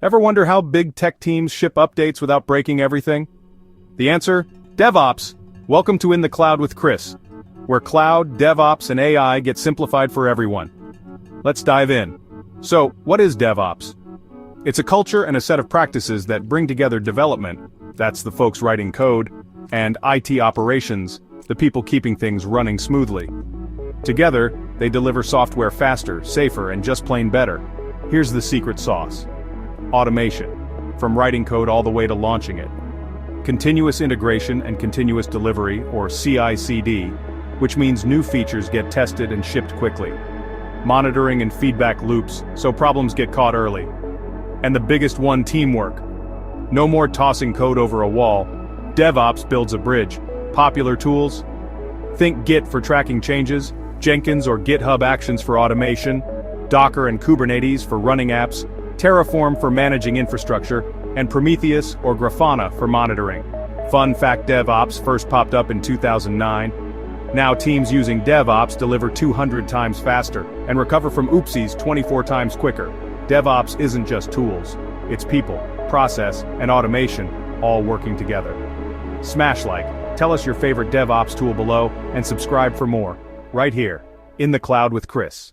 Ever wonder how big tech teams ship updates without breaking everything? The answer? DevOps. Welcome to In the Cloud with Chris, where cloud, DevOps, and AI get simplified for everyone. Let's dive in. So, what is DevOps? It's a culture and a set of practices that bring together development, that's the folks writing code, and IT operations, the people keeping things running smoothly. Together, they deliver software faster, safer, and just plain better. Here's the secret sauce. Automation. From writing code all the way to launching it. Continuous integration and continuous delivery, or CI/CD, which means new features get tested and shipped quickly. Monitoring and feedback loops, so problems get caught early. And the biggest one, teamwork. No more tossing code over a wall. DevOps builds a bridge. Popular tools? Think Git for tracking changes, Jenkins or GitHub Actions for automation, Docker and Kubernetes for running apps, Terraform for managing infrastructure, and Prometheus or Grafana for monitoring. Fun fact: DevOps first popped up in 2009. Now teams using DevOps deliver 200 times faster and recover from oopsies 24 times quicker. DevOps isn't just tools. It's people, process, and automation, all working together. Smash like, tell us your favorite DevOps tool below, and subscribe for more, right here, In the Cloud with Chris.